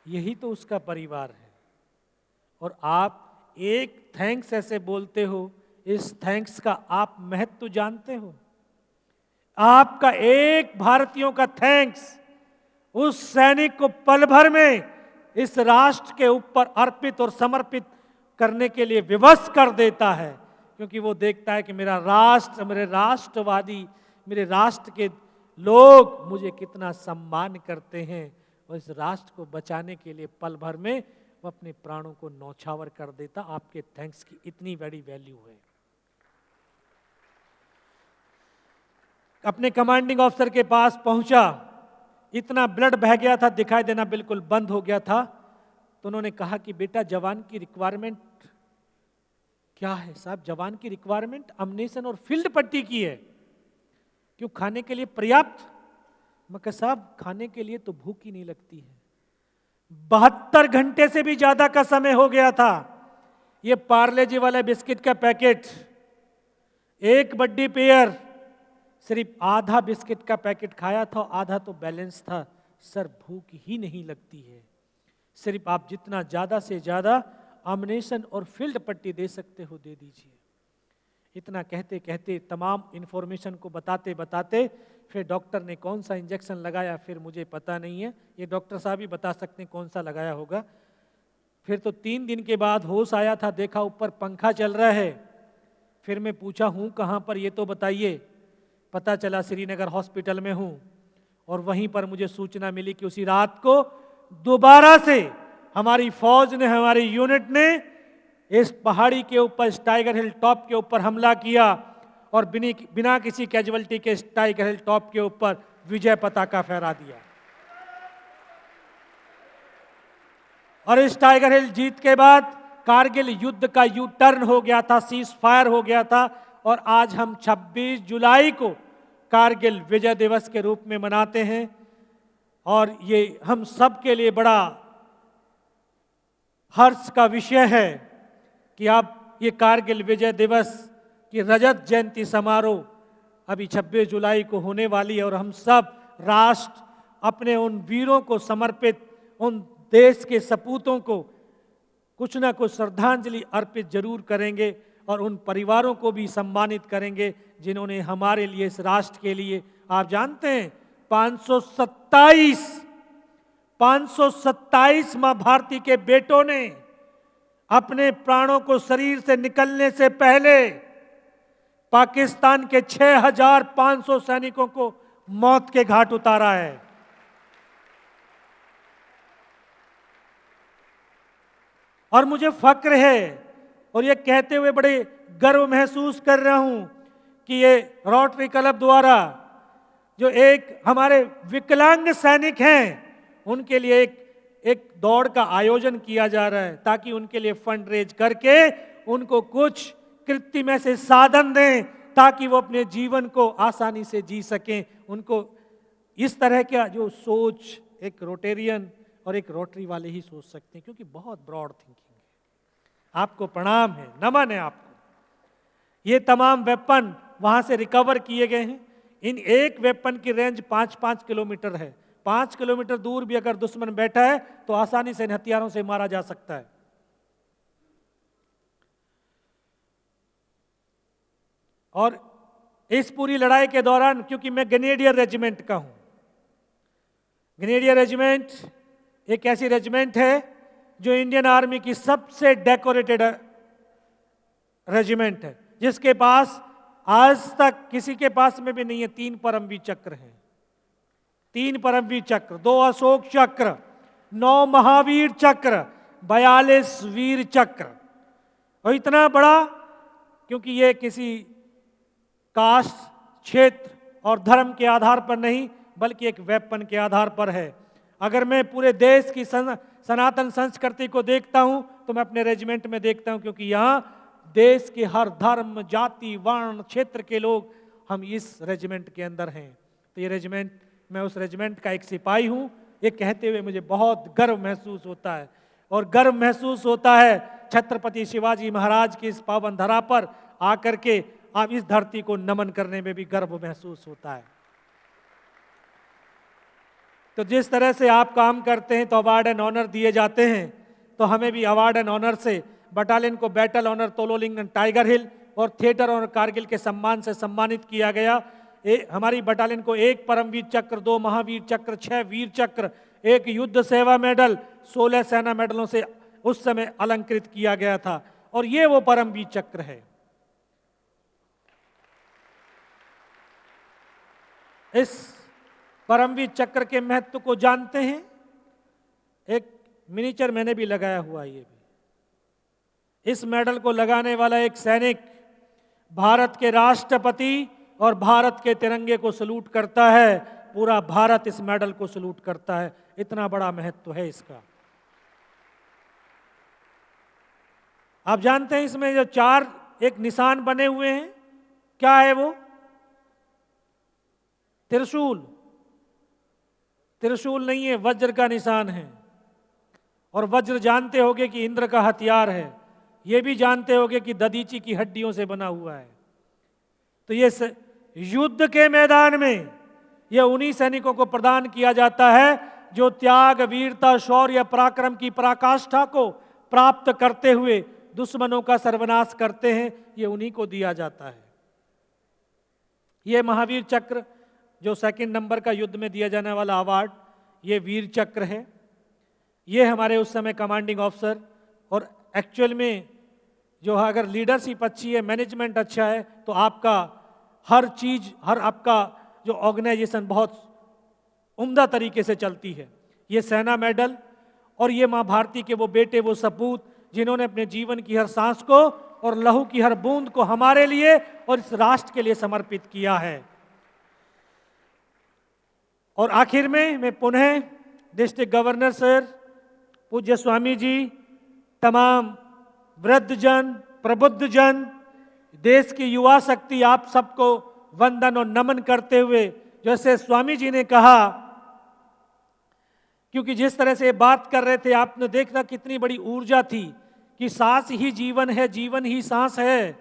यही तो उसका परिवार है। और आप एक थैंक्स ऐसे बोलते हो, इस थैंक्स का आप महत्व जानते हो? आपका एक भारतीयों का थैंक्स उस सैनिक को पल भर में इस राष्ट्र के ऊपर अर्पित और समर्पित करने के लिए विवश कर देता है, क्योंकि वो देखता है कि मेरा राष्ट्र, मेरे राष्ट्रवादी, मेरे राष्ट्र के लोग मुझे कितना सम्मान करते हैं और इस राष्ट्र को बचाने के लिए पल भर में वो अपने प्राणों को न्यौछावर कर देता। आपके थैंक्स की इतनी बड़ी वैल्यू है। अपने कमांडिंग ऑफिसर के पास पहुंचा, इतना ब्लड बह गया था, दिखाई देना बिल्कुल बंद हो गया था। तो उन्होंने कहा कि बेटा जवान की रिक्वायरमेंट क्या है? साहब जवान की रिक्वायरमेंट अम्युनिशन और फील्ड पट्टी की है, क्यों खाने के लिए पर्याप्त? मैं कहा साहब खाने के लिए तो भूख ही नहीं लगती है। 72 घंटे से भी ज्यादा का समय हो गया था। ये पार्ले जी वाला बिस्किट का पैकेट, एक बड्डी पेयर, सिर्फ आधा बिस्किट का पैकेट खाया था, आधा तो बैलेंस था। सर भूख ही नहीं लगती है। सिर्फ आप जितना ज्यादा से ज्यादा अम्युनिशन और फील्ड पट्टी दे सकते हो दे दीजिए। इतना कहते कहते तमाम इंफॉर्मेशन को बताते बताते फिर डॉक्टर ने कौन सा इंजेक्शन लगाया फिर मुझे पता नहीं है, ये डॉक्टर साहब ही बता सकते हैं कौन सा लगाया होगा। फिर तो 3 दिन के बाद होश आया था, देखा ऊपर पंखा चल रहा है। फिर मैं पूछा हूँ कहाँ पर, ये तो बताइए। पता चला श्रीनगर हॉस्पिटल में हूँ। और वहीं पर मुझे सूचना मिली कि उसी रात को दोबारा से हमारी फौज ने, हमारी यूनिट ने इस पहाड़ी के ऊपर, इस टाइगर हिल टॉप के ऊपर हमला किया और बिना किसी कैजुअल्टी के इस टाइगर हिल टॉप के ऊपर विजय पताका फहरा दिया। और इस टाइगर हिल जीत के बाद कारगिल युद्ध का यू टर्न हो गया था, सीज फायर हो गया था। और आज हम 26 जुलाई को कारगिल विजय दिवस के रूप में मनाते हैं। और ये हम सब के लिए बड़ा हर्ष का विषय है कि अब ये कारगिल विजय दिवस की रजत जयंती समारोह अभी 26 जुलाई को होने वाली है। और हम सब राष्ट्र अपने उन वीरों को समर्पित, उन देश के सपूतों को कुछ ना कुछ श्रद्धांजलि अर्पित जरूर करेंगे और उन परिवारों को भी सम्मानित करेंगे जिन्होंने हमारे लिए, इस राष्ट्र के लिए, आप जानते हैं 527 मां भारती के बेटों ने अपने प्राणों को शरीर से निकलने से पहले पाकिस्तान के 6500 सैनिकों को मौत के घाट उतारा है। और मुझे फक्र है और ये कहते हुए बड़े गर्व महसूस कर रहा हूं कि ये रोटरी क्लब द्वारा जो एक हमारे विकलांग सैनिक हैं उनके लिए एक दौड़ का आयोजन किया जा रहा है ताकि उनके लिए फंड रेज करके उनको कुछ कृत्रिम ऐसे साधन दें ताकि वो अपने जीवन को आसानी से जी सकें। उनको इस तरह का जो सोच एक रोटेरियन और एक रोटरी वाले ही सोच सकते हैं, क्योंकि बहुत ब्रॉड थिंकिंग है। आपको प्रणाम है, नमन है आपको। ये तमाम वेपन वहां से रिकवर किए गए हैं। इन एक वेपन की रेंज 5-5 किलोमीटर है। 5 किलोमीटर दूर भी अगर दुश्मन बैठा है तो आसानी से इन हथियारों से मारा जा सकता है। और इस पूरी लड़ाई के दौरान, क्योंकि मैं ग्रेनेडियर रेजिमेंट का हूं, ग्रेनेडियर रेजिमेंट एक ऐसी रेजिमेंट है जो इंडियन आर्मी की सबसे डेकोरेटेड रेजिमेंट है, जिसके पास आज तक किसी के पास में भी नहीं है 3 परमवीर चक्र हैं। 3 परमवीर चक्र, 2 अशोक चक्र, 9 महावीर चक्र, 42 वीर चक्र। और इतना बड़ा, क्योंकि ये किसी कास्ट, क्षेत्र और धर्म के आधार पर नहीं, बल्कि एक वेपन के आधार पर है। अगर मैं पूरे देश की सनातन संस्कृति को देखता हूं तो मैं अपने रेजिमेंट में देखता हूं, क्योंकि यहां देश के हर धर्म, जाति, वर्ण, क्षेत्र के लोग हम इस रेजिमेंट के अंदर हैं। तो ये रेजिमेंट, मैं उस रेजिमेंट का एक सिपाही हूं। ये कहते हुए मुझे बहुत गर्व महसूस होता है, और गर्व महसूस होता है छत्रपति शिवाजी महाराज की इस पावन धरा पर आकर के आप इस धरती को नमन करने में भी गर्व महसूस होता है। तो जिस तरह से आप काम करते हैं तो अवार्ड एंड ऑनर दिए जाते हैं, तो हमें भी अवार्ड एंड ऑनर से बटालियन को battle honour Tololing and Tiger Hill और थिएटर ऑनर कारगिल के सम्मान से सम्मानित किया गया। हमारी बटालियन को 1 परमवीर चक्र, 2 महावीर चक्र, 6 वीर चक्र, 1 युद्ध सेवा मेडल, 16 सेना मेडलों से उस समय अलंकृत किया गया था। और ये वो परमवीर चक्र है। इस परमवीर चक्र के महत्व को जानते हैं? एक मिनीचर मैंने भी लगाया हुआ है। ये भी, इस मेडल को लगाने वाला एक सैनिक भारत के राष्ट्रपति और भारत के तिरंगे को सलूट करता है। पूरा भारत इस मेडल को सलूट करता है। इतना बड़ा महत्व है इसका। आप जानते हैं इसमें जो 4 एक निशान बने हुए हैं, क्या है वो? त्रिशूल। त्रिशूल नहीं है, वज्र का निशान है। और वज्र जानते होगे कि इंद्र का हथियार है। ये भी जानते होगे कि दधीची की हड्डियों से बना हुआ है। तो ये युद्ध के मैदान में यह उन्हीं सैनिकों को प्रदान किया जाता है जो त्याग, वीरता, शौर्य, पराक्रम की पराकाष्ठा को प्राप्त करते हुए दुश्मनों का सर्वनाश करते हैं। ये उन्हीं को दिया जाता है। ये महावीर चक्र जो 2 नंबर का युद्ध में दिया जाने वाला अवार्ड, ये वीर चक्र है। ये हमारे उस समय कमांडिंग ऑफिसर, और एक्चुअल में जो अगर लीडरशिप अच्छी है, मैनेजमेंट अच्छा है, तो आपका हर चीज, हर आपका जो ऑर्गेनाइजेशन बहुत उम्दा तरीके से चलती है। ये सेना मेडल और ये माँ भारती के वो बेटे, वो सपूत जिन्होंने अपने जीवन की हर सांस को और लहू की हर बूंद को हमारे लिए और इस राष्ट्र के लिए समर्पित किया है। और आखिर में मैं पुनः डिस्ट्रिक्ट गवर्नर सर, पूज्य स्वामी जी, तमाम वृद्धजन, प्रबुद्धजन, देश की युवा शक्ति, आप सबको वंदन और नमन करते हुए, जैसे स्वामी जी ने कहा, क्योंकि जिस तरह से बात कर रहे थे आपने देखा कितनी बड़ी ऊर्जा थी कि सांस ही जीवन है, जीवन ही सांस है।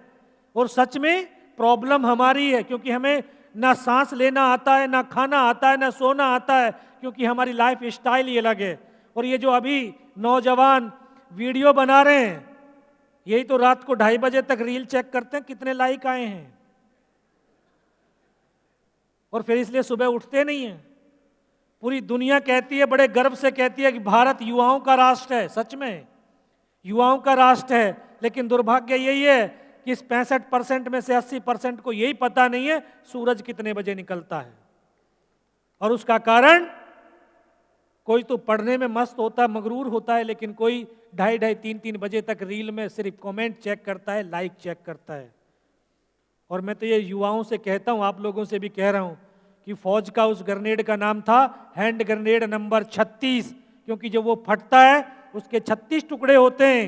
और सच में प्रॉब्लम हमारी है, क्योंकि हमें ना सांस लेना आता है, ना खाना आता है, ना सोना आता है, क्योंकि हमारी लाइफ स्टाइल ही अलग है। और ये जो अभी नौजवान वीडियो बना रहे हैं, यही तो रात को 2:30 बजे तक रील चेक करते हैं कितने लाइक आए हैं, और फिर इसलिए सुबह उठते नहीं हैं। पूरी दुनिया कहती है, बड़े गर्व से कहती है कि भारत युवाओं का राष्ट्र है। सच में युवाओं का राष्ट्र है, लेकिन दुर्भाग्य यही है कि इस 65% में से 80% को यही पता नहीं है सूरज कितने बजे निकलता है। और उसका कारण, कोई तो पढ़ने में मस्त होता है, मगरूर होता है, लेकिन कोई 2:30, 3 बजे तक रील में सिर्फ कमेंट चेक करता है, लाइक चेक करता है। और मैं तो ये युवाओं से कहता हूं, आप लोगों से भी कह रहा हूं कि फौज का उस ग्रेनेड का नाम था हैंड ग्रेनेड नंबर 36, क्योंकि जब वो फटता है उसके 36 टुकड़े होते हैं,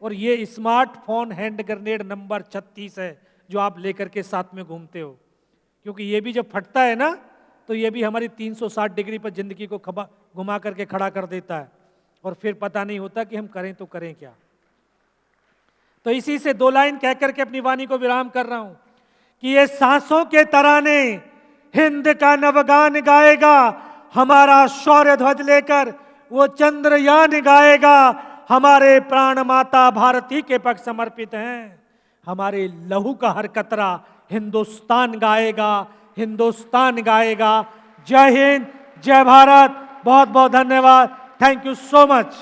और ये स्मार्टफोन हैंड ग्रेनेड नंबर 36 है जो आप लेकर के साथ में घूमते हो, क्योंकि ये भी जब फटता है ना तो ये भी हमारी 360 डिग्री पर जिंदगी को घुमा करके खड़ा कर देता है और फिर पता नहीं होता कि हम करें तो करें क्या। तो इसी से 2 लाइन कह करके अपनी वाणी को विराम कर रहा हूं कि ये सांसों के तराने हिंद का नवगान गाएगा, हमारा शौर्य ध्वज लेकर वो चंद्रयान गाएगा, हमारे प्राण माता भारती के पक्ष समर्पित हैं, हमारे लहू का हर कतरा हिंदुस्तान गाएगा, हिंदुस्तान गाएगा। जय हिंद, जय भारत, बहुत बहुत धन्यवाद, थैंक यू सो मच।